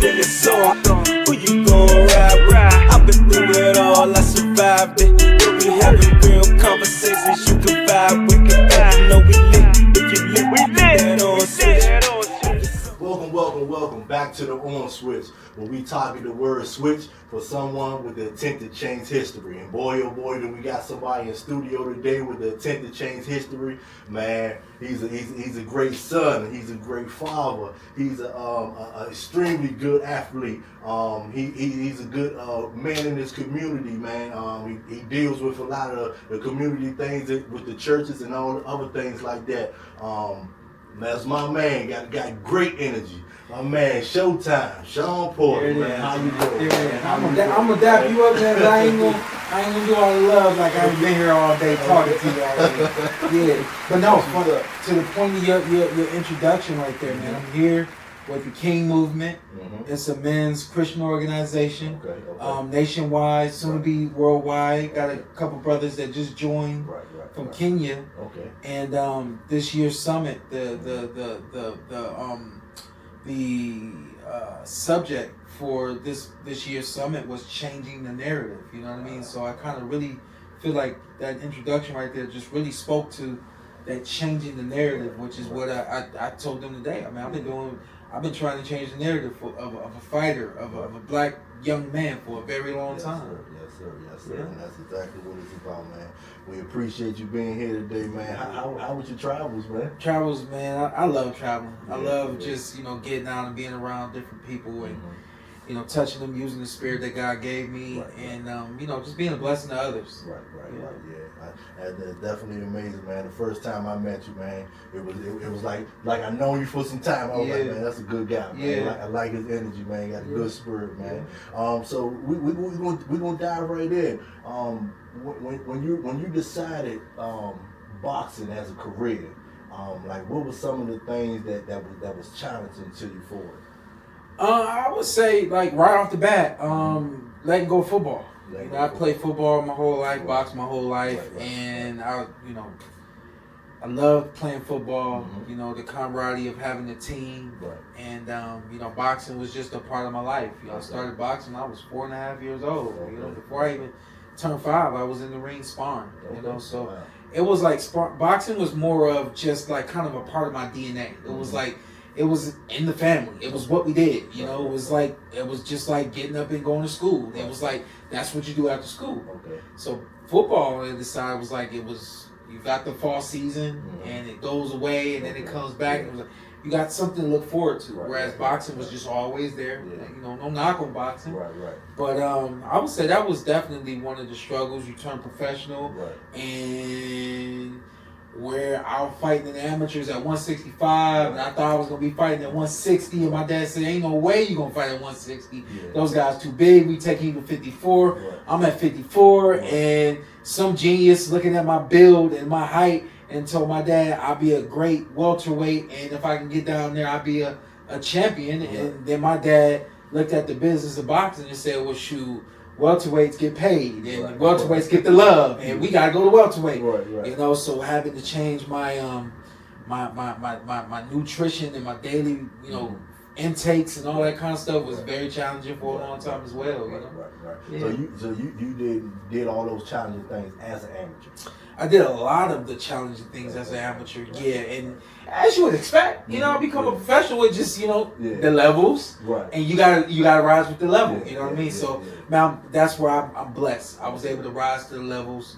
in your song. Who you gon' ride with? I've been through it all, I survived it. We'll be having real conversations you can vibe with. You know we lit, if you lit, we lit. Welcome back to the On Switch, where we target the word switch for someone with the intent to change history. And boy, oh boy, do we got somebody in studio today with the intent to change history. Man, he's a great son. He's a great father. He's a extremely good athlete. He's a good man in his community, man. He deals with a lot of the community things with the churches and all the other things like that. That's my man. Got great energy. My man, Showtime Shawn Porter. Man, how you doing? I'm gonna dap you up, man. But I ain't gonna do all the love like I've been here all day talking to you already. Yeah, but no, to the point of your introduction right there, man. I'm here with the King Movement. It's a men's Christian organization, nationwide, soon to be worldwide. Got a couple brothers that just joined from Kenya. And this year's summit, the subject for this year's summit was changing the narrative. You know what I mean? So I kind of really feel like that introduction right there just really spoke to that changing the narrative, which is what I told them today. I mean, I've been trying to change the narrative of a fighter, of a black young man for a very long time. Yes, sir. And that's exactly what it's about, man. We appreciate you being here today, man. How was your travels, man? Travels, man. I love traveling. I love just, getting out and being around different people and, touching them, using the spirit that God gave me, and, just being a blessing to others. Right. That's definitely amazing, man. The first time I met you, man, it was like I know you for some time. I was like, man, that's a good guy, man. I like his energy, man. He got a good spirit, man. So we're gonna dive right in. When you decided boxing as a career, what were some of the things that was challenging to you for it? I would say right off the bat, letting go of football. I played football my whole life, boxed my whole life, and I loved playing football. The camaraderie of having a team, and boxing was just a part of my life. I started boxing when I was 4.5 years old. Before I even turned 5, I was in the ring sparring. So it was like boxing was more of just like kind of a part of my DNA. It was like. It was in the family. It was what we did. It was just like getting up and going to school. It was like, that's what you do after school. So football on the other side was like, you got the fall season and it goes away and then it comes back. And it was like, you got something to look forward to. Whereas boxing was just always there. No knock on boxing. But I would say that was definitely one of the struggles. You turn professional and where I was fighting in the amateurs at 165, and I thought I was going to be fighting at 160, and my dad said, ain't no way you're going to fight at 160. Those guys too big. We take him to 54. I'm at 54, and some genius looking at my build and my height and told my dad I'll be a great welterweight, and if I can get down there, I'll be a champion. And then my dad looked at the business of boxing and said, well, shoot, welterweights get paid and welterweights get the love, and we gotta go to welterweight. So having to change my my nutrition and my daily intakes and all that kind of stuff was very challenging for a long time as well. So you did all those challenging things as an amateur. I did a lot of the challenging things as an amateur, and as you would expect, become a professional with just the levels, and you gotta rise with the level. You know what I mean? So now that's where I'm blessed. I was able to rise to the levels.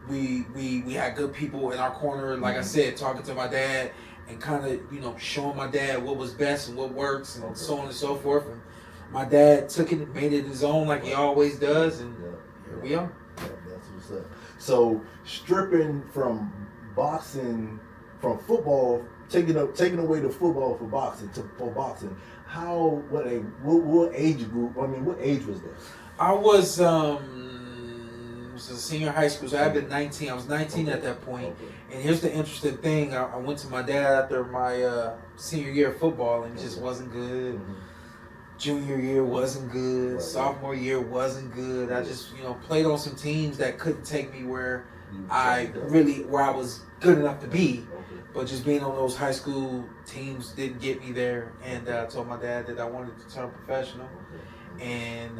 We had good people in our corner, like I said, talking to my dad and kind of showing my dad what was best and what works and so on and so forth. And my dad took it and made it his own, like he always does, and here we are. That's what's up. So stripping from boxing, from football, taking away the football for boxing, what age group? I mean, what age was that? I was a senior high school, so I had been 19. I was 19 at that point. And here's the interesting thing: I went to my dad after my senior year of football, and it just wasn't good. Junior year wasn't good. Sophomore year wasn't good. I just, played on some teams that couldn't take me where where I was good enough to be. But just being on those high school teams didn't get me there. And I told my dad that I wanted to turn professional. And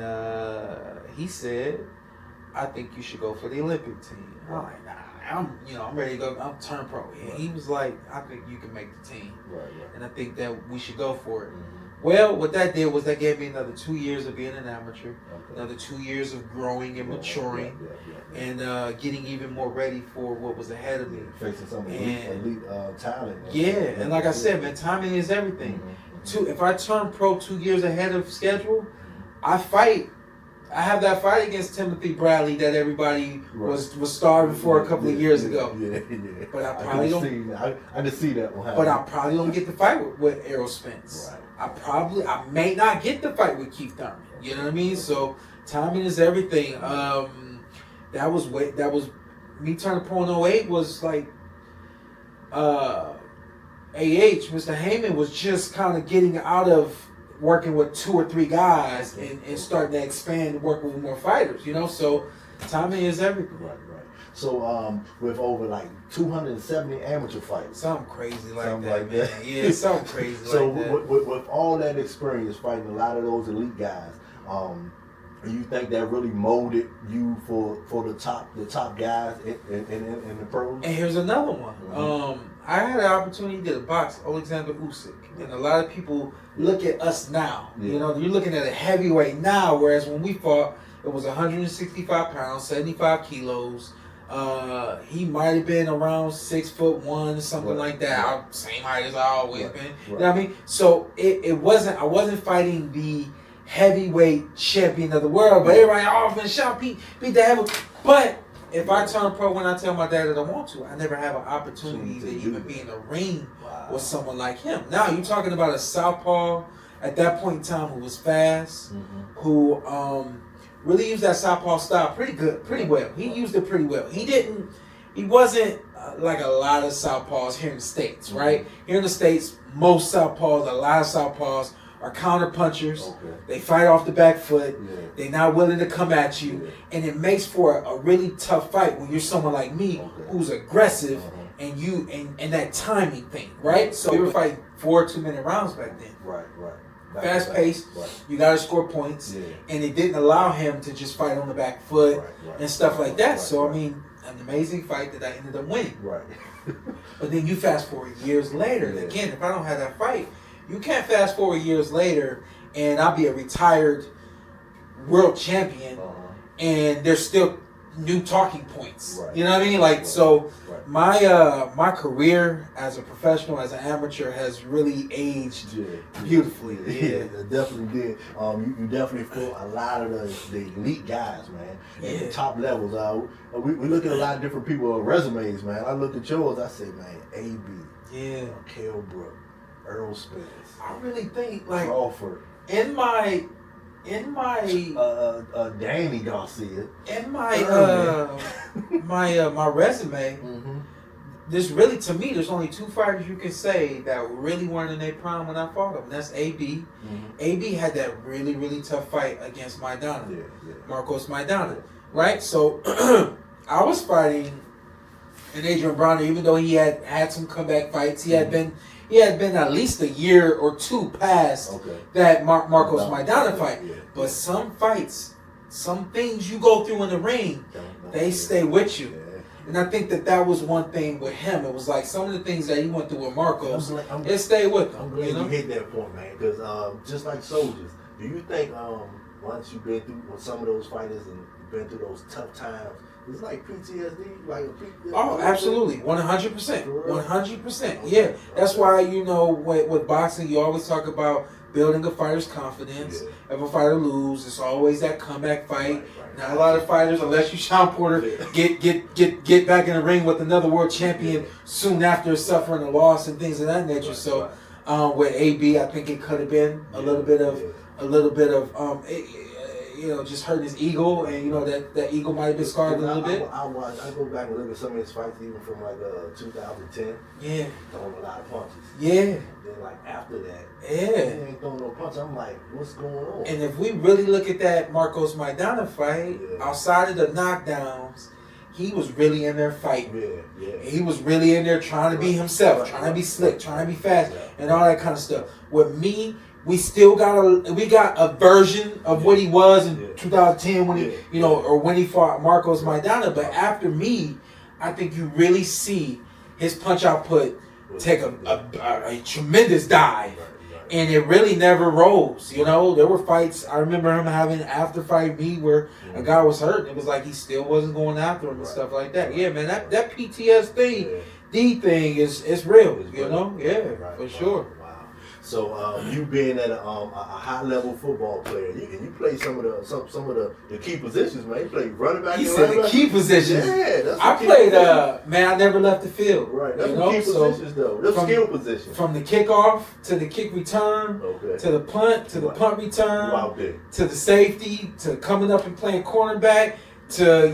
he said, I think you should go for the Olympic team. I'm like, nah, I'm ready to go. I'm turn pro. And he was like, I think you can make the team. And I think that we should go for it. Well, what that did was that gave me another 2 years of being an amateur, another 2 years of growing and maturing, and getting even more ready for what was ahead of me. Facing some elite talent. And like I said, man, timing is everything. If I turn pro 2 years ahead of schedule, I have that fight against Timothy Bradley that everybody was starving for a couple of years ago. But I probably don't. I just see that one happen. But I probably don't get the fight with Errol Spence. I may not get the fight with Keith Thurman. You know what I mean? So timing is everything. That was me turning pro in 08 was like Mr. Heyman was just kind of getting out of working with 2 or 3 guys and starting to expand and work with more fighters, you know? So timing is everything. Right. So with over like 270 amateur fights. Something crazy like that, man. Yeah, something crazy so like that. So with all that experience fighting a lot of those elite guys, you think that really molded you for the top guys in the pros? And here's another one. I had an opportunity to box Alexander Usyk, and a lot of people look at us now. You know, you're looking at a heavyweight now, whereas when we fought, it was 165 pounds, 75 kilos. He might have been around 6'1", something like that. Same height as I always been. You know what I mean? So I wasn't fighting the heavyweight champion of the world, but everybody often shot beat the heavyweight. But if I turn pro when I tell my dad that I want to, I never have an opportunity to even be in a ring with someone like him. Now you're talking about a southpaw at that point in time who was fast, who really used that southpaw style pretty well. He used it pretty well. He wasn't like a lot of southpaws here in the States, right? Here in the States, a lot of southpaws are counter punchers. They fight off the back foot. They're not willing to come at you. And it makes for a really tough fight when you're someone like me who's aggressive and that timing thing, right? So we were fighting 4 2-minute rounds back then. Fast paced, you gotta score points, and it didn't allow him to just fight on the back foot and stuff like that. So I mean, an amazing fight that I ended up winning. But then you fast forward years later. Again, if I don't have that fight, you can't fast forward years later and I'll be a retired world champion and there's still new talking points. You know what I mean? Like so my career as a professional, as an amateur has really aged beautifully. It definitely did. You definitely fought a lot of the elite guys, man. At the top levels. We look at a lot of different people's resumes, man. I look at yours, I say, man, A.B. Kell Brook, Errol Spence. I really think like Crawford. In my Danny Garcia. In my my resume, there's really, to me, there's only 2 fighters you can say that really weren't in their prime when I fought them. That's A.B. A.B. had that really, really tough fight against Maidana, Marcos Maidana, right? So I was fighting an Adrian Broner, even though he had some comeback fights. He had been at least a year or 2 past that Marcos Maidana fight. But some fights, some things you go through in the ring, they stay with you. And I think that was one thing with him. It was like some of the things that he went through with Marcos, it stayed with him. I'm glad you hit that point, man. Because just like soldiers, do you think once you've been through with some of those fighters and you've been through those tough times, it's like PTSD, like absolutely, 100%, 100%. Yeah, that's why with boxing you always talk about building a fighter's confidence. If a fighter loses, it's always that comeback fight. Not a lot of fighters, unless you Shawn Porter, get back in the ring with another world champion soon after suffering a loss and things of that nature. So with AB, I think it could have been a little bit of just hurting his ego, and that ego might have been scarred a little bit. I go back and look at some of his fights, even from like 2010. Throwing a lot of punches. Then like after that, he ain't throwing no punch. I'm like, what's going on? And if we really look at that Marcos Maidana fight, outside of the knockdowns, he was really in there fighting. Yeah. He was really in there trying to be himself, trying to be slick, trying to be fast, and all that kind of stuff. With me, we still got a version of what he was in 2010 when he, or when he fought Marcos Maidana. But after me, I think you really see his punch output take a tremendous dive. And it really never rose, There were fights. I remember him having after fight me where a guy was hurt. It was like he still wasn't going after him and stuff like that. Yeah, man, that PTSD thing is real, Yeah, for sure. So you being at a high level football player, you play some of the key positions, man. You play running back. You said the key positions. Yeah, I played. Man, I never left the field. Right, that's the key positions though. That's skill positions. From the kickoff to the kick return, to the punt, to the punt return, to the safety, to coming up and playing cornerback. To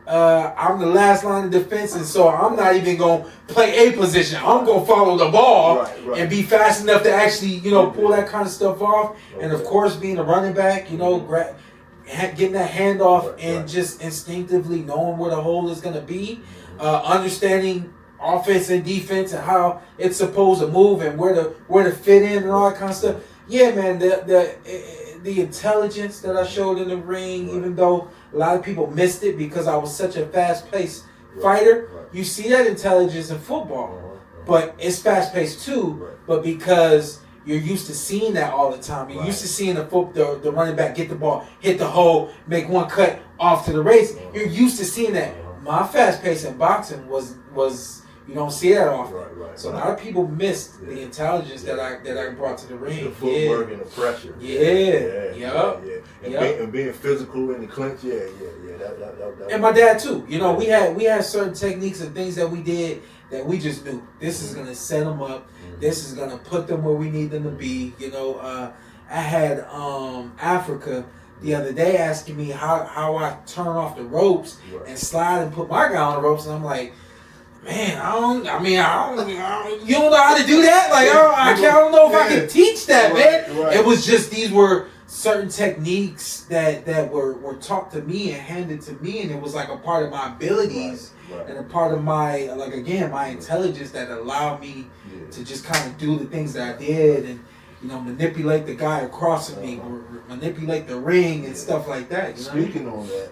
I'm the last line of defense, and so I'm not even gonna play a position. I'm gonna follow the ball and be fast enough to actually pull that kind of stuff off. And of course, being a running back, getting that handoff and just instinctively knowing where the hole is gonna be, understanding offense and defense and how it's supposed to move and where to fit in and all that kind of stuff. Yeah, man, the intelligence that I showed in the ring, even though a lot of people missed it because I was such a fast-paced fighter. You see that intelligence in football, but it's fast-paced too. But because you're used to seeing that all the time, you're used to seeing the running back get the ball, hit the hole, make one cut off to the race. You're used to seeing that. My fast-pace in boxing was you don't see that often. So a lot of people missed the intelligence that I brought to the ring. The footwork and the pressure. And being physical in the clinch. That and my dad too. We had certain techniques and things that we did that we just knew this is gonna set them up. This is gonna put them where we need them to be. I had Africa the other day asking me how I turn off the ropes and slide and put my guy on the ropes, and I'm like, man, I don't. You don't know how to do that. Like, I don't know if I can teach that, man. It was just these were certain techniques that were taught to me and handed to me, and it was like a part of my abilities and a part of my my intelligence that allowed me to just kind of do the things that I did and manipulate the guy across from me, manipulate the ring and stuff like that. Speaking on that,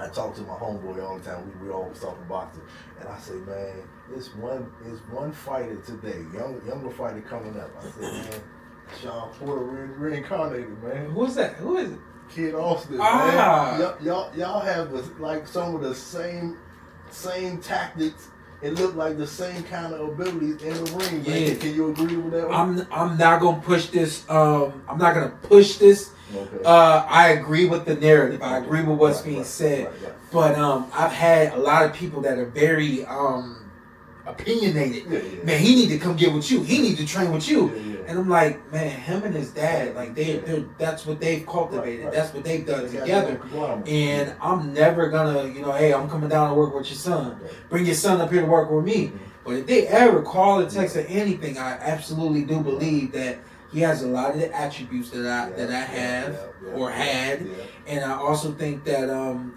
I talk to my homeboy all the time. We always talking boxing, and I say, man, it's one fighter today, younger fighter coming up. I say, man, Shawn Porter reincarnated, man. Who is that? Who is it? Kid Austin, man. Y'all have some of the same tactics. It looked like the same kind of abilities in the ring, man. Yeah. Can you agree with that one? I'm not gonna push this. I'm not gonna push this. Okay. I agree with the narrative. I agree with what's being said. But I've had a lot of people that are very opinionated. Man, he need to come get with you. He need to train with you. And I'm like, man, him and his dad, like that's what they've cultivated. That's what they've done together. And I'm never gonna, hey, I'm coming down to work with your son. Bring your son up here to work with me. But if they ever call or text or anything, I absolutely do believe that he has a lot of the attributes that I have or had, and I also think that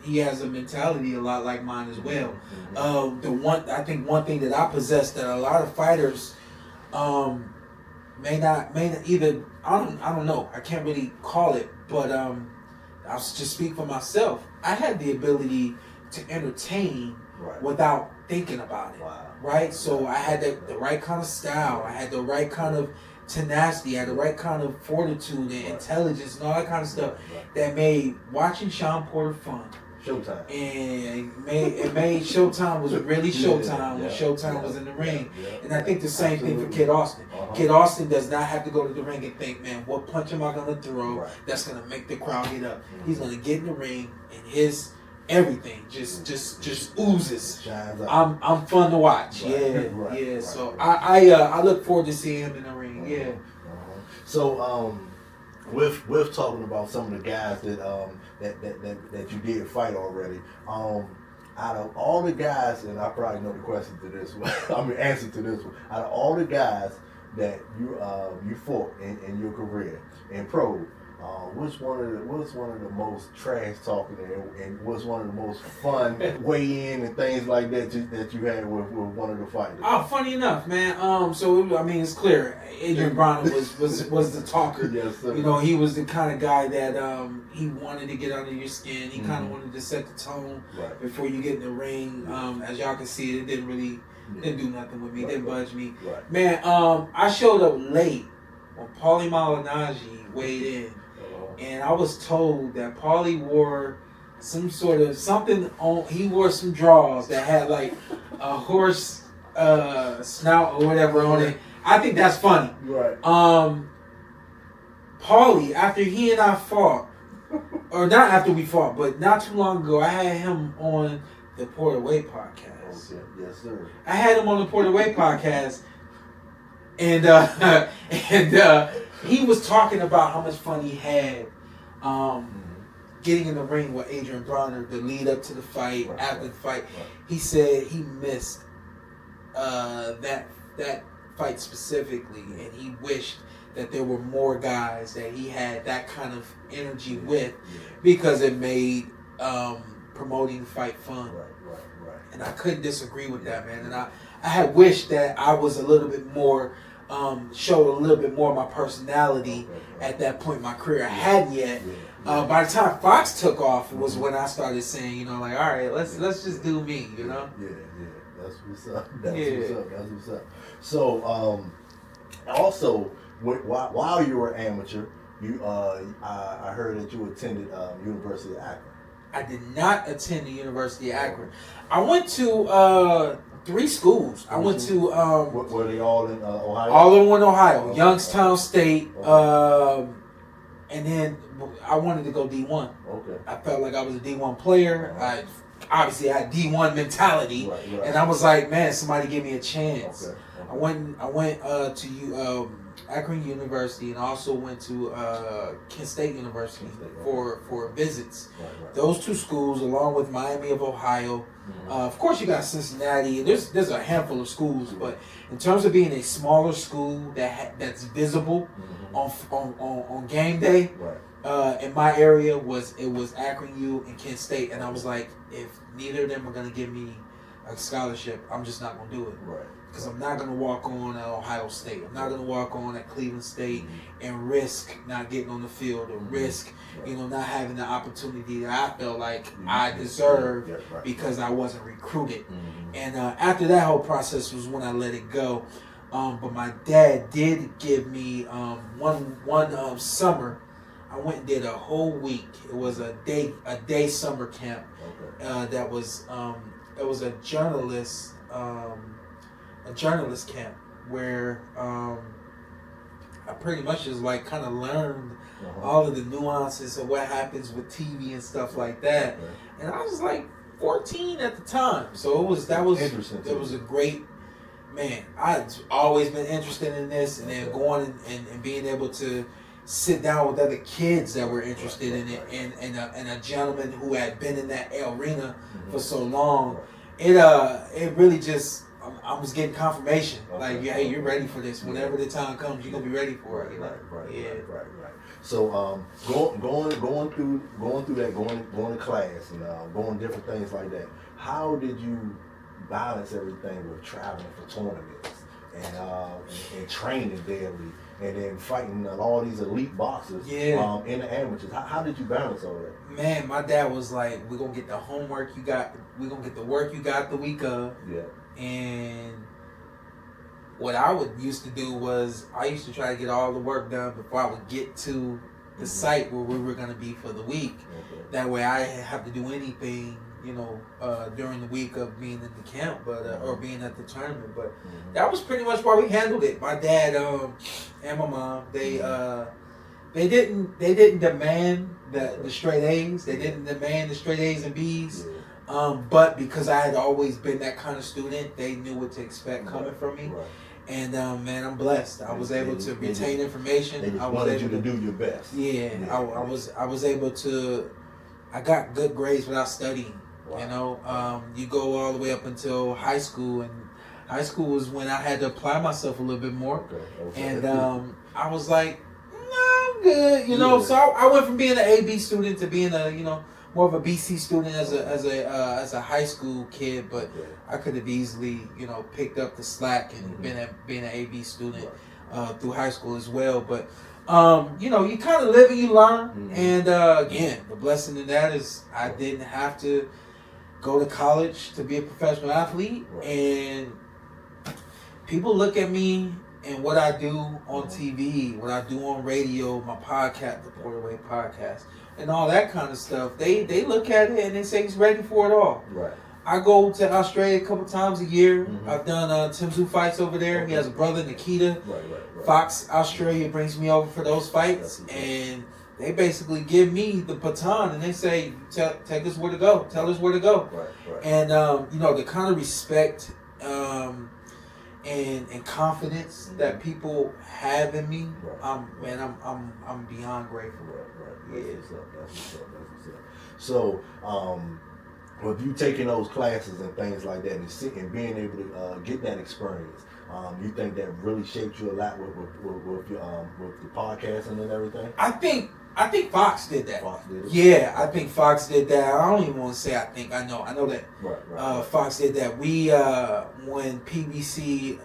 he has a mentality a lot like mine as well. One thing that I possess that a lot of fighters may not either. I don't know. I can't really call it, but I'll just speak for myself. I had the ability to entertain without thinking about it. Right, so I had the right kind of style. I had the right kind of tenacity, I had the right kind of fortitude and intelligence and all that kind of stuff that made watching Shawn Porter fun. Showtime. And it made Showtime was really Showtime when Showtime was in the ring. And I think the same thing for Kid Austin. Kid Austin does not have to go to the ring and think, man, what punch am I going to throw that's going to make the crowd get up? He's going to get in the ring and his everything just oozes. I'm fun to watch. So I look forward to seeing him in the ring. So with talking about some of the guys that you did fight already, out of all the guys, and I probably know the question to this one, answer to this one. Out of all the guys that you fought in your career in pro, what's one of the most trash talking and what's one of the most fun weigh in and things like that that you had with one of the fighters? Oh, funny enough, man. It's clear. Adrian Broner was the talker. Yes, sir. You know, he was the kind of guy that he wanted to get under your skin. He kind of wanted to set the tone before you get in the ring. As y'all can see, it didn't do nothing with me. Didn't budge me. Right. Man, I showed up late when Paulie Malignaggi weighed in. And I was told that Paulie wore something on. He wore some drawers that had like a horse snout or whatever on it. I think that's funny. Right. Paulie, after he and I fought, or not after we fought, but not too long ago, I had him on the Porter Way podcast. Okay. Yes, sir. I had him on the Porter Way podcast, and he was talking about how much fun he had getting in the ring with Adrian Broner, the lead up to the fight, after the fight. He said he missed that fight specifically, and he wished that there were more guys that he had that kind of energy with, because it made promoting the fight fun. Right. And I couldn't disagree with that, man. And I had wished that I was a little bit more, showed a little bit more of my personality at that point in my career. I hadn't yet. By the time Fox took off was when I started saying, you know, like, all right, let's just do me, you know? Yeah. That's what's up. That's what's up. So, also, while you were amateur, I heard that you attended University of Akron. I did not attend the University of Akron. I went to 3 schools. I went to were they all in Ohio? all in one Ohio, Youngstown State, and then I wanted to go D1. Okay. I felt like I was a D1 player. I had D1 mentality, Right. and I was like, man, somebody give me a chance. Okay. I went to Akron University, and also went to Kent State University for visits. Right. Those 2 schools, along with Miami of Ohio. Of course, you got Cincinnati. There's a handful of schools, but in terms of being a smaller school that's visible on game day, in my area was Akron U and Kent State, and I was like, if neither of them are gonna give me a scholarship, I'm just not gonna do it. Right. Because I'm not going to walk on at Ohio State. I'm not going to walk on at Cleveland State and risk not getting on the field, or risk, not having the opportunity that I felt like I deserved because I wasn't recruited. And after that whole process was when I let it go. But my dad did give me one summer. I went and did a whole week. It was a day summer camp. That was it was a journalist camp where I pretty much just like kind of learned all of the nuances of what happens with TV and stuff like that. And I was like 14 at the time, so that was interesting. It was a great, man. I'd always been interested in this, and then going and being able to sit down with other kids that were interested in it, and a gentleman who had been in that arena for so long. It really just, I was getting confirmation, like, hey, you're ready for this. Whenever the time comes, you're gonna be ready for it. Right. So going through that, going to class and going different things like that. How did you balance everything with traveling for tournaments and training daily, and then fighting all these elite boxers in the amateurs? How did you balance all that? Man, my dad was like, we're gonna get the homework you got, we're gonna get the work you got the week of. And what I used to do was I used to try to get all the work done before I would get to the site where we were going to be for the week. That way I didn't have to do anything, during the week of being in the camp, but or being at the tournament. But that was pretty much why we handled it. My dad and my mom, they didn't demand the straight A's. They didn't demand the straight A's and B's. But because I had always been that kind of student, they knew what to expect coming from me. And man, I'm blessed. I was able to retain information. They just wanted you to do your best. I was able to. I got good grades without studying. You go all the way up until high school, and high school was when I had to apply myself a little bit more. And I was like, I'm good. You know, so I went from being an AB student to being a, you know, more of a BC student as a high school kid, but I could have easily, you know, picked up the slack and being an AB student through high school as well. But you know, you kind of live and you learn. And again, the blessing in that is I didn't have to go to college to be a professional athlete, and people look at me and what I do on TV, what I do on radio, my podcast, the Porter Way podcast, and all that kind of stuff. They look at it and they say he's ready for it all. Right. I go to Australia a couple times a year. I've done Tim Tszyu fights over there. He has a brother, Nikita. Right. Fox Australia brings me over for those fights, and they basically give me the baton and they say, take us where to go. Tell us where to go. Right. And, you know, the kind of respect and confidence that people have in me, man, I'm beyond grateful. Right. That's what's up. So, with you taking those classes and things like that and being able to get that experience, you think that really shaped you a lot with the podcasting and everything? I think Fox did that. Fox did it? Yeah, I think Fox did that. I don't even want to say I think. I know that. Right. Fox did that. We when PBC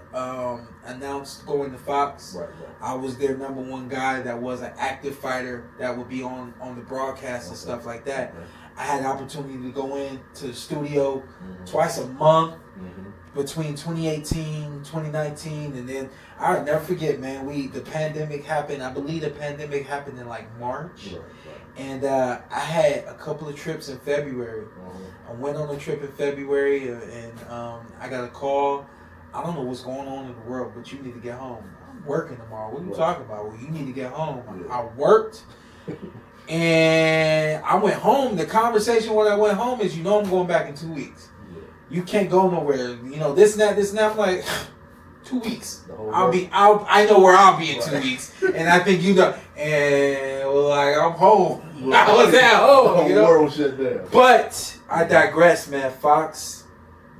announced going to Fox, I was their number one guy that was an active fighter that would be on the broadcast and stuff like that. I had the opportunity to go into the studio twice a month between 2018, 2019, and then I'll never forget, man, the pandemic happened. I believe the pandemic happened in like March. And I had a couple of trips in February. I went on a trip in February and I got a call. I don't know what's going on in the world, but you need to get home. I'm working tomorrow. What are you talking about? Well, you need to get home. I worked. And I went home. The conversation when I went home is, you know, I'm going back in 2 weeks. You can't go nowhere. You know, this and that. I'm like, 2 weeks. I know where I'll be in 2 weeks. And I think you know. And like, I'm home. I was at home. You know? World shut down. But I digress, man. Fox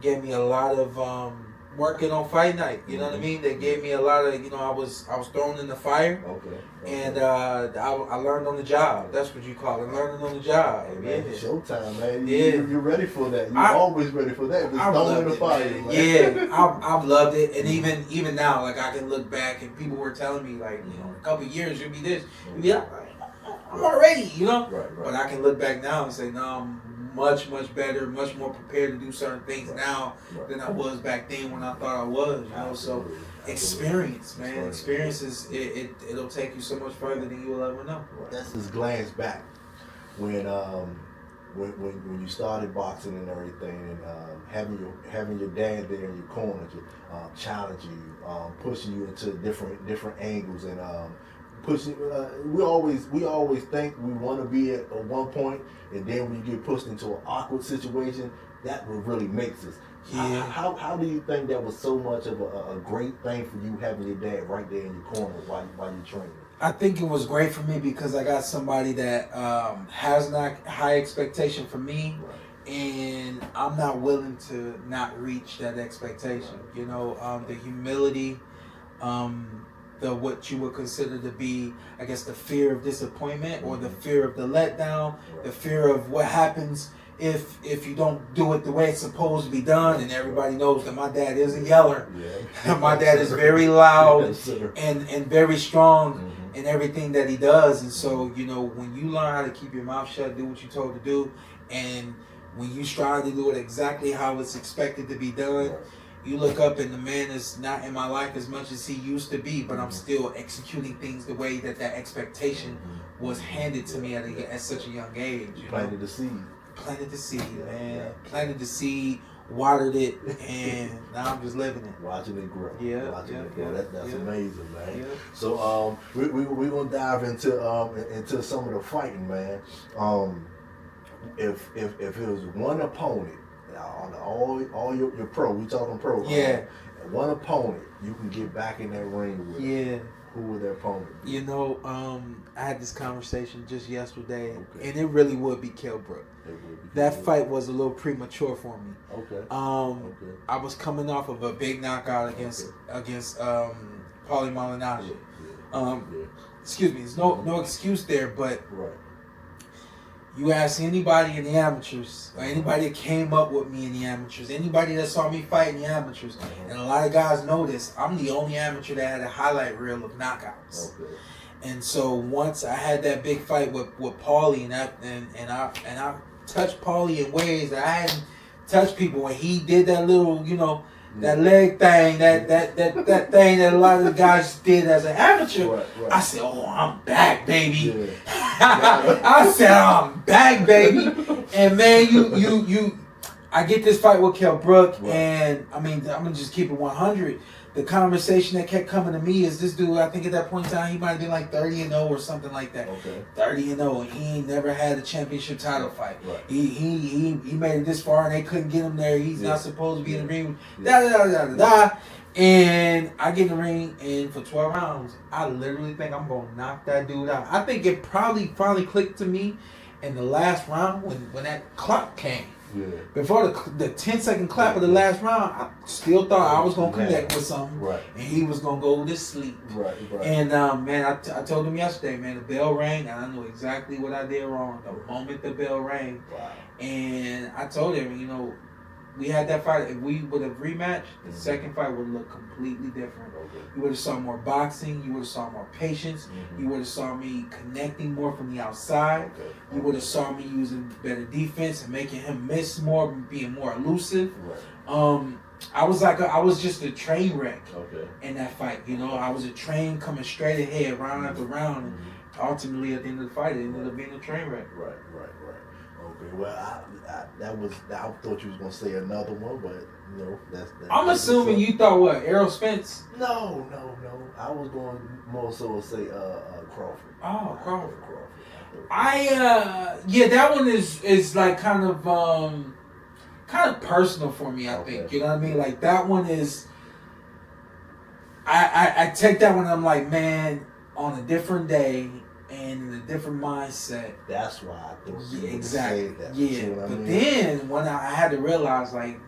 gave me a lot of working on fight night. You know what I mean? They gave me a lot of, you know, I was thrown in the fire. And I learned on the job. That's what you call it, learning on the job. Man, Showtime, man. You're ready for that. You're always ready for that. Just thrown in the fire, man. Yeah, I've loved it. And even now, like, I can look back and people were telling me, like, you know, in a couple of years you'll be this. You'll be that. I'm already, you know? Right. But I can look back now and say, no, I'm much better, much more prepared to do certain things now than I was back then when I thought I was, you know? So experience, man. Experience is, it'll take you so much further than you will ever know. Let's just glance back when you started boxing and everything, and having your dad there in your corner to challenge you, pushing you into different angles, and pushing. We always think we want to be at one point, and then when you get pushed into an awkward situation, that what really makes us. Yeah. How do you think that was so much of a great thing for you, having your dad right there in your corner while you're training? I think it was great for me because I got somebody that has not high expectation for me, and I'm not willing to not reach that expectation. You know, the humility, the what you would consider to be, I guess, the fear of disappointment or the fear of the letdown, the fear of what happens if you don't do it the way it's supposed to be done. And everybody knows that my dad is a yeller. My dad is very loud and very strong in everything that he does. And so, you know, when you learn how to keep your mouth shut, do what you're told to do, and when you strive to do it exactly how it's expected to be done, you look up and the man is not in my life as much as he used to be, but I'm still executing things the way that expectation was handed to me at such a young age. You Planted the seed. Planted the seed, man. Planted the seed, watered it, and now I'm just living it. Watching it grow. Watching it grow. That's amazing, man. So we're gonna dive into some of the fighting, man. If it was one opponent, all your pro, we talking pro. One opponent you can get back in that ring with. Who would that opponent be? You know, I had this conversation just yesterday, and it really would be Kell Brook. That fight was a little premature for me. I was coming off of a big knockout against Paulie Malignaggi. excuse me, there's no excuse there. But Right. you ask anybody in the amateurs, or anybody that came up with me in the amateurs, anybody that saw me fight in the amateurs, and a lot of guys know this, I'm the only amateur that had a highlight reel of knockouts. Okay. And so once I had that big fight with Paulie, and I touched Paulie in ways that I hadn't touched people. When he did that little, that leg thing, that thing that a lot of the guys did as an amateur, Right. I said, "Oh, I'm back, baby." Yeah. I said, "I'm back, baby." And man, I get this fight with Kell Brook, and I mean, I'm gonna just keep it 100. The conversation that kept coming to me is this dude. I think at that point in time he might have been like 30-0 or something like that. Okay. 30-0, and he ain't never had a championship title fight. Right. He made it this far and they couldn't get him there. He's not supposed to be in the ring. Da. And I get in the ring, and for 12 rounds, I literally think I'm gonna knock that dude out. I think it probably finally clicked to me in the last round when that clock came. Yeah. Before the 10-second clap of the last round, I still thought I was going to connect with something. Right. And he was going to go to sleep. Right. And, man, I told him yesterday, man, the bell rang, and I knew exactly what I did wrong the moment the bell rang. Wow. And I told him, we had that fight. If we would have rematched, the second fight would look completely different. Okay. You would have saw more boxing. You would have saw more patience. Mm-hmm. You would have saw me connecting more from the outside. Okay. You would have saw me using better defense and making him miss more, being more elusive. Right. I was just a train wreck Okay. in that fight. I was a train coming straight ahead, round after round, and ultimately at the end of the fight, it ended up being a train wreck. Right. Okay. Well, I thought you was gonna say another one, but that's I'm assuming you thought what, Errol Spence? No. I was going more so to say Crawford. Oh, Crawford. Crawford. That one is like kind of personal for me. I think, you know what I mean. Like that one is. I take that one. I'm like, man, on a different day and in a different mindset. That's why I thought. Yeah, exactly. That. Yeah, but then when I had to realize, like,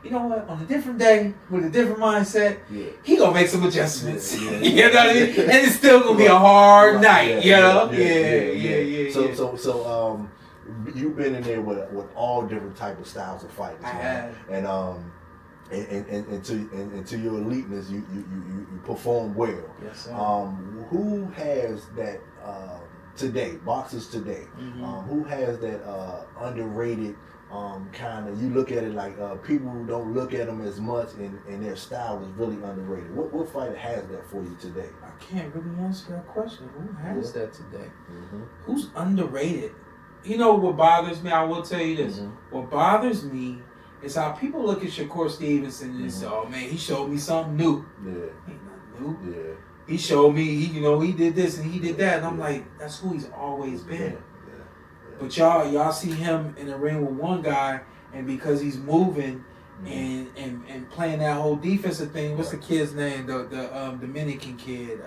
you know what? On a different day with a different mindset, he gonna make some adjustments. Yeah. You know what I mean? And it's still gonna be a hard night. Yeah. So you've been in there with all different type of styles of fighting. I have. And to your eliteness, you perform well. Yes, sir. Who has that today? Boxers today. Who has that underrated kind of? You look at it like people who don't look at them as much, and their style is really underrated. What fighter has that for you today? I can't really answer that question. Who has that today? Mm-hmm. Who's underrated? You know what bothers me? I will tell you this. What bothers me is how people look at Shakur Stevenson and say, "Oh man, he showed me something new." Yeah. Ain't nothing new. Yeah. He showed me, he did this and he did that, and I'm like, that's who he's always been. Yeah. But y'all see him in the ring with one guy, and because he's moving and playing that whole defensive thing. What's the kid's name? The Dominican kid.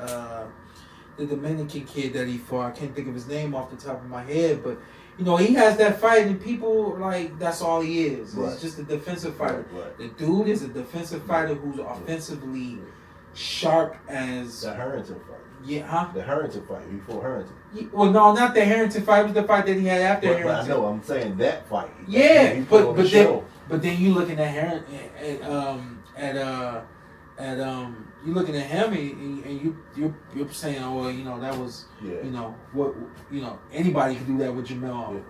The Dominican kid that he fought. I can't think of his name off the top of my head, but he has that fight, and people like that's all he is. Right. He's just a defensive fighter. Right. The dude is a defensive fighter who's offensively sharp as The Harrington fight. Yeah, huh? The Harrington fight. Before Harrington. Well, no, not the Harrington fight. It was the fight that he had after But Harrington. I know. I'm saying that fight. Yeah, He put on the show. but then you looking at Harrington you looking at him and you're saying, oh well, that was what anybody could do that with Jamel,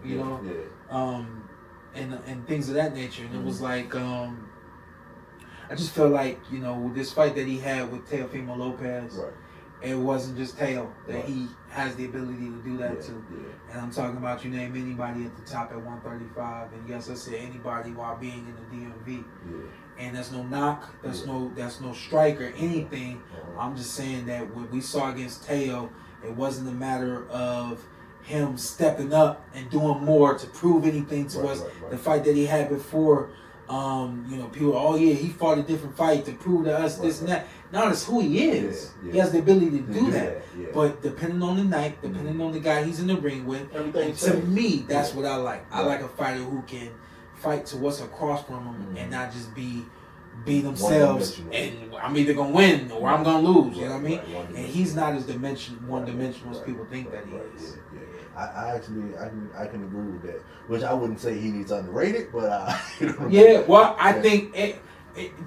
and things of that nature, and it was like I just feel like with this fight that he had with Teofimo Lopez, Right. it wasn't just Teo that he has the ability to do that too. Yeah. And I'm talking about, you name anybody at the top at 135, and yes, I said anybody while being in the DMV. Yeah. And that's no knock, that's no strike or anything. I'm just saying that what we saw against Teo, it wasn't a matter of him stepping up and doing more to prove anything to us. Right. The fight that he had before, people, he fought a different fight to prove to us this and that. No, that's who he is. Yeah. He has the ability to do that. Yeah. But depending on the night, depending on the guy he's in the ring with, Everything to changed. me, that's what I like. I Right. like a fighter who can fight to what's across from him and not just be be themselves, and I'm either gonna win or I'm gonna lose. You know what I mean? And he's not as one-dimensional as people think that he is. I actually I can agree with that. Which I wouldn't say he's underrated, but Well, I think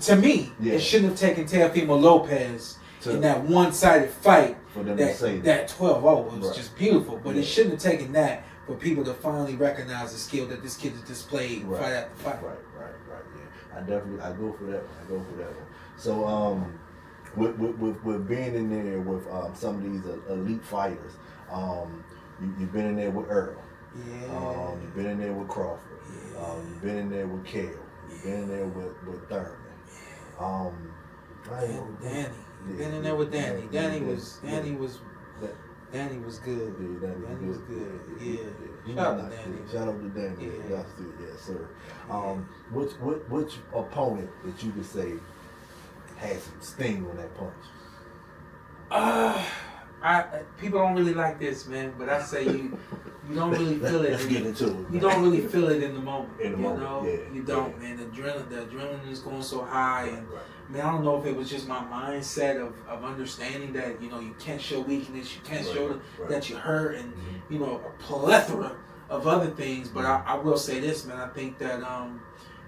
to me it shouldn't have taken Teofimo Lopez in that one-sided fight for them to say that 12-0 was just beautiful, but it shouldn't have taken that for people to finally recognize the skill that this kid has displayed fight after fight. Right. Yeah, I go for that one. So with being in there with some of these elite fighters, you've been in there with Errol. Yeah. You've been in there with Crawford. Yeah. You've been in there with Kale. You've been in there with Thurman. Danny. You've been in there with Danny. Danny was good. Danny was good. Yeah. Shout out to Danny. Shout out to Danny. Yes, sir. Which opponent that you could say had some sting on that punch? People don't really like this, man, but I say you don't really feel it. Let's get into it. You don't really feel it in the moment. Yeah, You don't, man. The adrenaline is going so high, and man, I don't know if it was just my mindset of understanding that you can't show weakness, you can't show that you're hurt, and a plethora of other things. But I will say this, man. I think that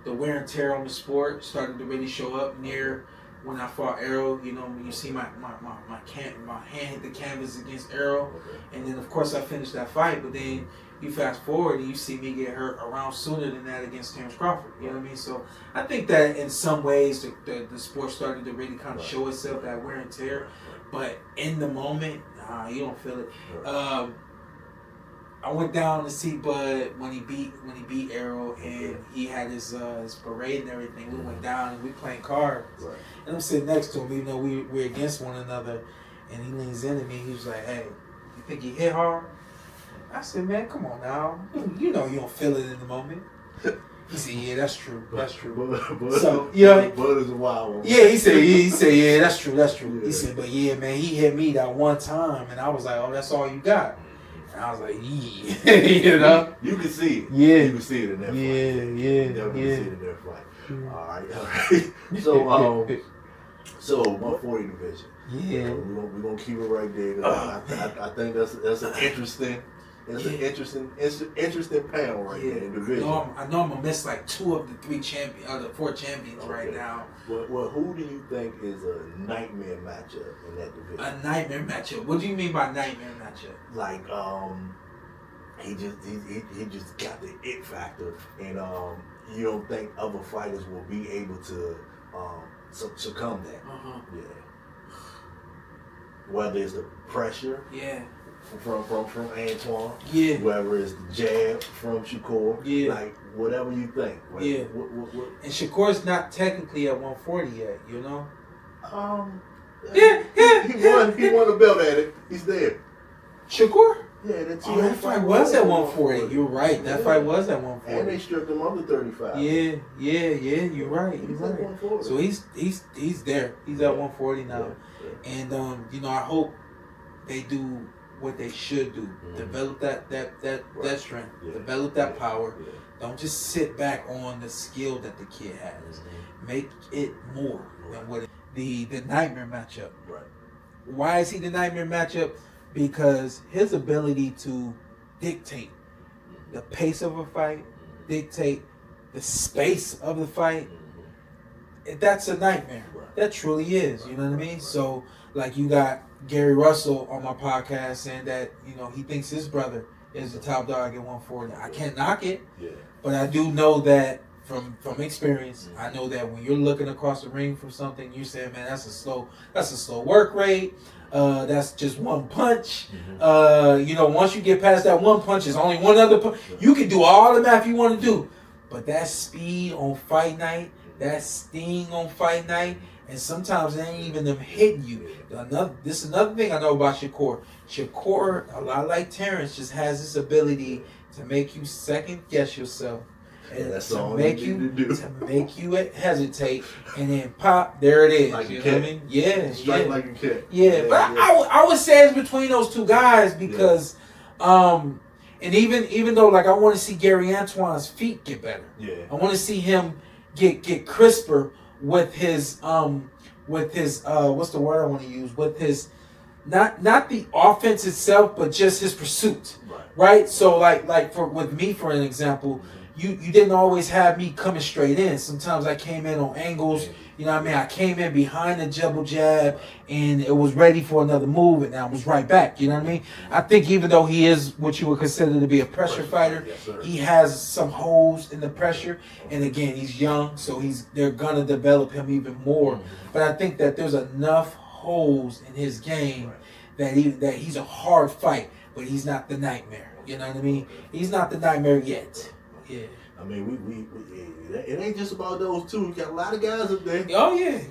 the wear and tear on the sport started to really show up near when I fought Errol. When you see my hand hit the canvas against Errol, and then of course I finished that fight. But then you fast forward and you see me get hurt around sooner than that against Terence Crawford. You know what I mean? So I think that in some ways the sport started to really kind of show itself, that wear and tear. But in the moment, you don't feel it. I went down to see Bud when he beat Errol, and he had his parade and everything. We went down and we playing cards, and I'm sitting next to him, even though we're against one another. And he leans in at me. He was like, "Hey, you think he hit hard?" I said, "Man, come on now. You don't feel it in the moment." He said, "Yeah, that's true. That's true." So Bud is a wild one. Yeah, he said, "Yeah, that's true. That's true." He said, "But yeah, man, he hit me that one time," and I was like, "Oh, that's all you got." And I was like, yeah. You can see it. Yeah. You can see it in that fight. Yeah. Definitely see it in that fight. All right. So 140 division. Yeah. We're gonna keep it right there. I think that's an interesting. It's an interesting panel right there in division. I know I'm gonna miss like 2 of the 4 champions right now. Well, who do you think is a nightmare matchup in that division? A nightmare matchup? What do you mean by nightmare matchup? Like he just got the it factor, and you don't think other fighters will be able to succumb that? Yeah. Whether it's the pressure. Yeah. From Antoine, whether it's the jab from Shakur, like whatever you think. What? And Shakur's not technically at 140 yet, He won a belt at it. He's there. Shakur? Yeah, that's that fight was at 140. You're right. That fight was at 140. And they stripped him up to 35. Yeah. You're right. He's at 140. So he's there. He's at 140 now. Yeah. And I hope they do what they should do. Develop that strength. Develop that power. Don't just sit back on the skill that the kid has. Make it more than what the nightmare matchup. Right. Why is he the nightmare matchup? Because his ability to dictate the pace of a fight, dictate the space of the fight, that's a nightmare. That truly is. You know what I mean? So, like, you got Gary Russell on my podcast saying that, he thinks his brother is the top dog at 140. I can't knock it, but I do know that from experience, I know that when you're looking across the ring from something, you're saying, man, that's a slow work rate. That's just one punch. Once you get past that one punch, there's only one other punch. You can do all the math you want to do, but that speed on fight night, that sting on fight night, and sometimes it ain't even them hitting you. This is another thing I know about Shakur. Shakur, a lot like Terence, just has this ability to make you second guess yourself. And that's to all make you hesitate, and then pop, there it is. Like you know what I mean? Yeah. Strike like a cat. Yeah, but I would say it's between those two guys because, and even though like I want to see Gary Antoine's feet get better. Yeah. I want to see him get crisper with his what's the word I want to use? With his not the offense itself, but just his pursuit. Right? So like with me, for an example, you didn't always have me coming straight in. Sometimes I came in on angles. You know what I mean? I came in behind the double jab and it was ready for another move, and I was right back. You know what I mean? I think even though he is what you would consider to be a pressure fighter, he has some holes in the pressure. And again, he's young, so they're gonna develop him even more. But I think that there's enough holes in his game that he's a hard fight, but he's not the nightmare. You know what I mean? He's not the nightmare yet. Yeah. I mean, it ain't just about those two. You got a lot of guys up there. Oh yeah.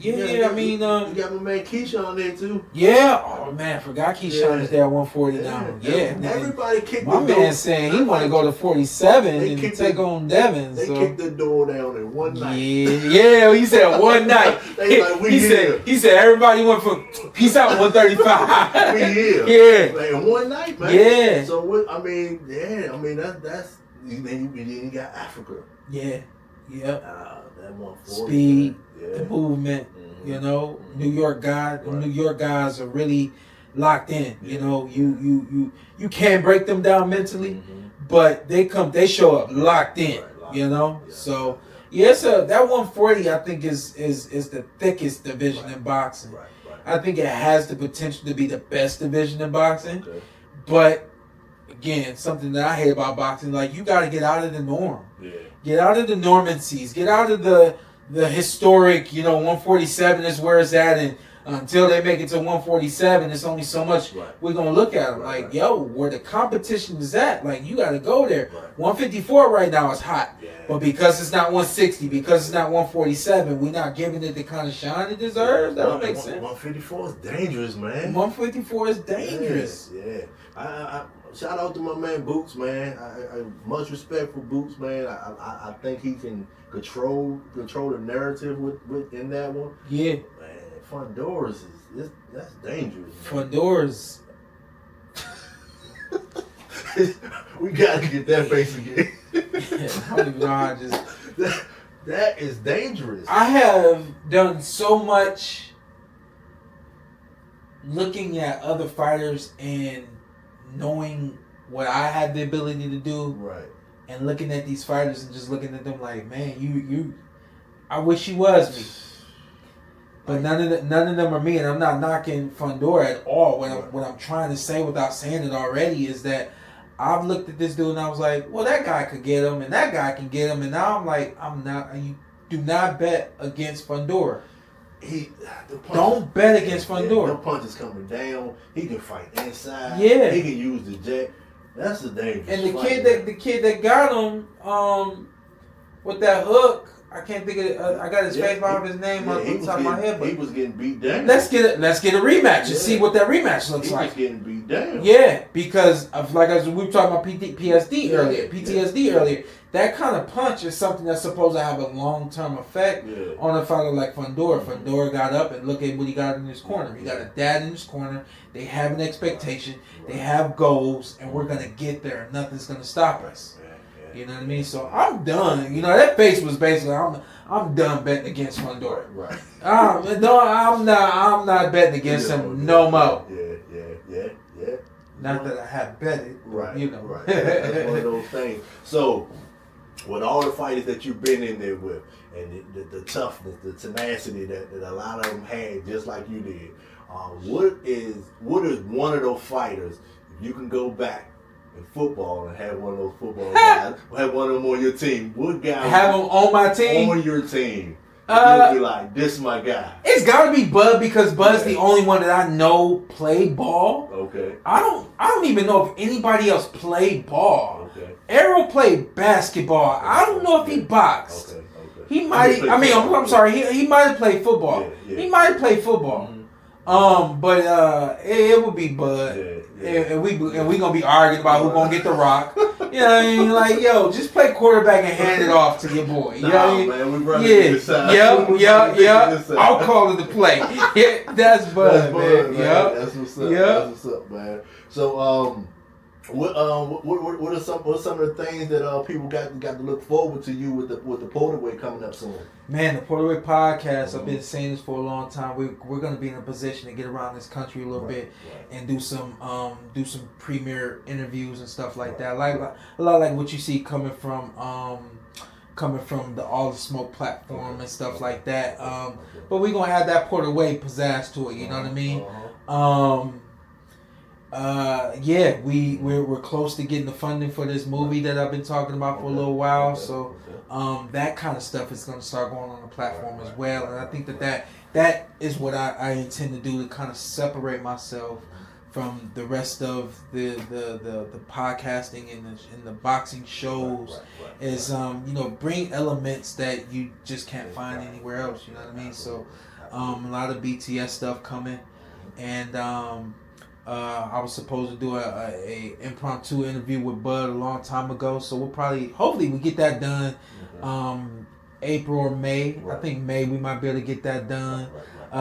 I mean, you got my man Keyshawn there too. Yeah. Oh man, I forgot Keyshawn is there at 140 now. Yeah. Everybody kicked my the door. Man saying he want to go to 47 and take on Devin. They kicked the door down in one night. Yeah. He said one night. He said everybody went from peace out 135. We here. Yeah. Like in one night, man. Yeah. So what? I mean, that's. Then you got Africa. Yeah. Yep. That 140. Speed, the movement. You know, New York guys. The New York guys are really locked in. You know, you can't break them down mentally, but they show up locked in. You know, so that 140 I think is the thickest division in boxing. I think it has the potential to be the best division in boxing, but again, something that I hate about boxing, like you got to get out of the norm. Yeah. Get out of the normancies. Get out of the historic, 147 is where it's at, and until they make it to 147, it's only so much we're going to look at them. Where the competition is at, like, you got to go there. 154 right now is hot, but because it's not 160, because it's not 147, we're not giving it the kind of shine it deserves. That don't make sense. 154 is dangerous, man. 154 is dangerous. Yeah. I shout out to my man Boots, man. I much respect for Boots, man. I think he can control the narrative in that one. Yeah. Man, Fundors that's dangerous. Fundors. We gotta get that face again. I don't even know how I that is dangerous. I have done so much looking at other fighters and knowing what I had the ability to do, and looking at these fighters and just looking at them like, man, you I wish you was me, but none of them are me, and I'm not knocking Fundora at all. What I'm trying to say without saying it already is that I've looked at this dude and I was like, well, that guy could get him and that guy can get him, and now I'm like, you do not bet against Fundora. Don't bet against Fundora. No punches coming down. He can fight inside. Yeah. He can use the jet. That's the dangerous. And the kid that got him with that hook, I can't think of it. I got his face behind his name on the top of my head. But he was getting beat down. Let's get a rematch and see what that rematch looks like. He was getting beat down. Yeah, because of, as we were talking about PTSD earlier. That kind of punch is something that's supposed to have a long-term effect on a fighter like Fundora. Fundora got up and look at what he got in his corner. He got a dad in his corner. They have an expectation. They have goals, and we're going to get there. Nothing's going to stop us. You know what I mean? So I'm done. That face was basically, I'm done betting against Fundora. Right. No, I'm not betting against him no more. Yeah. Not that I have betted. Right. Right. That's one of those things. So, with all the fighters that you've been in there with, and the toughness, the tenacity that a lot of them had, just like you did, what is one of those fighters, if you can go back in football and have one of those football guys, have one of them on your team, what guy have him on my team? On your team. You'll be like, this is my guy. It's gotta be Bud, because Bud's the only one that I know played ball. Okay. I don't even know if anybody else played ball. Okay. Errol played basketball. I don't know if he boxed. Okay. He might. I'm sorry. He might have played football. Yeah. He might have played football. But it would be Bud. And we gonna be arguing about who gonna get the rock. You know what I mean? Like, yo, just play quarterback and hand it off to your boy. You know what I mean? Man, we running this side. Yeah. I'll call it the play. Yeah, that's Bud, man. That's what's up. That's what's up, man. So, What are some of the things that people got to look forward to you with the Porterway coming up soon? Man, the Porterway podcast. I've been saying this for a long time. We're going to be in a position to get around this country a little bit and do some premiere interviews and stuff like that. Like a lot like what you see coming from the All the Smoke platform and stuff like that. But we're gonna have that Porterway pizzazz to it. You know what I mean? We're close to getting the funding for this movie that I've been talking about for a little while. So that kind of stuff is going to start going on the platform as well. And I think that is what I intend to do to kind of separate myself from the rest of the podcasting and the boxing shows. Is bring elements that you just can't find anywhere else. You know what I mean? So a lot of BTS stuff coming, and I was supposed to do a impromptu interview with Bud a long time ago, so hopefully we get that done April or May. I think May we might be able to get that done.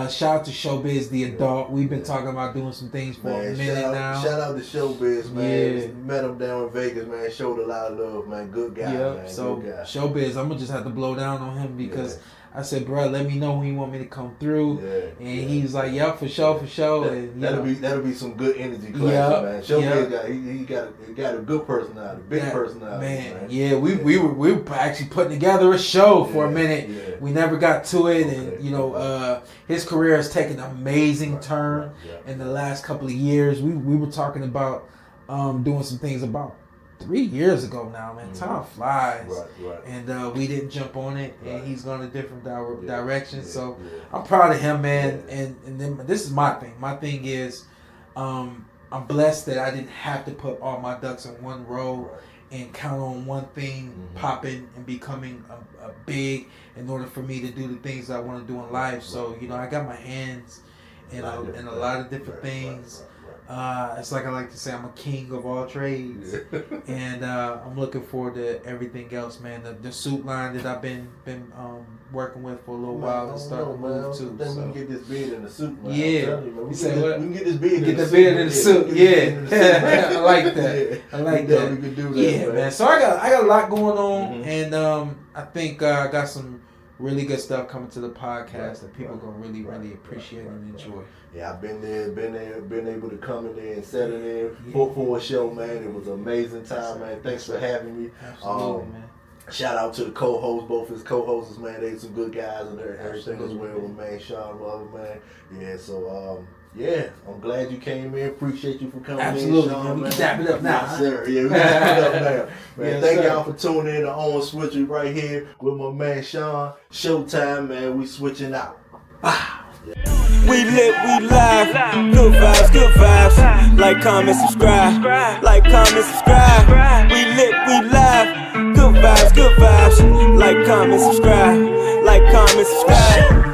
Shout out to Showbiz the Adult. We've been talking about doing some things for a minute now. Shout out to Showbiz, man. Yeah. Met him down in Vegas, man. Showed a lot of love, man. Good guy, man. So good guy. Showbiz, I'm gonna just have to blow down on him because I said, bro, let me know when you want me to come through. And he's like, yep, for sure. And, that'll be some good energy classes, man. Showbiz got a good personality, big personality. Man, yeah, we were actually putting together a show for a minute. Yeah. We never got to it, and his career has taken an amazing turn in the last couple of years. We were talking about doing some things about 3 years ago now, man. Time flies. And we didn't jump on it, and he's gone a different direction. So I'm proud of him, man. And then this is my thing. My thing is I'm blessed that I didn't have to put all my ducks in one row and count on one thing popping and becoming a big in order for me to do the things I want to do in life. So, I got my hands in a lot of different things. It's like I like to say, I'm a king of all trades, and I'm looking forward to everything else, man. The suit line that I've been working with for a little while is starting to move too. Then we can get this beard in the suit, man. Yeah, we can get this beard in the suit. Yeah, I like that. I like that. We could do that, man. So I got a lot going on, and I think I got some really good stuff coming to the podcast that people are gonna really appreciate and enjoy. Yeah, I've been able to come in there and set in there for a show, man. It was an amazing time, man. Thanks for having me. Absolutely, man. Shout out to the co-hosts, both his co-hosts, man. They some good guys and everything as well, man. Shawn, man. Yeah, so I'm glad you came in. Appreciate you for coming in, Shawn, man. We can dap it up now. Yes, sir. Yeah, we can dap it up now. Man, thank y'all for tuning in to On Switcher right here with my man Shawn. Showtime, man. We switching out. We lit, we live. Good vibes. Like, comment, subscribe. Like, comment, subscribe. We lit, we live. Good vibes. Like, comment, subscribe. Like, comment, subscribe.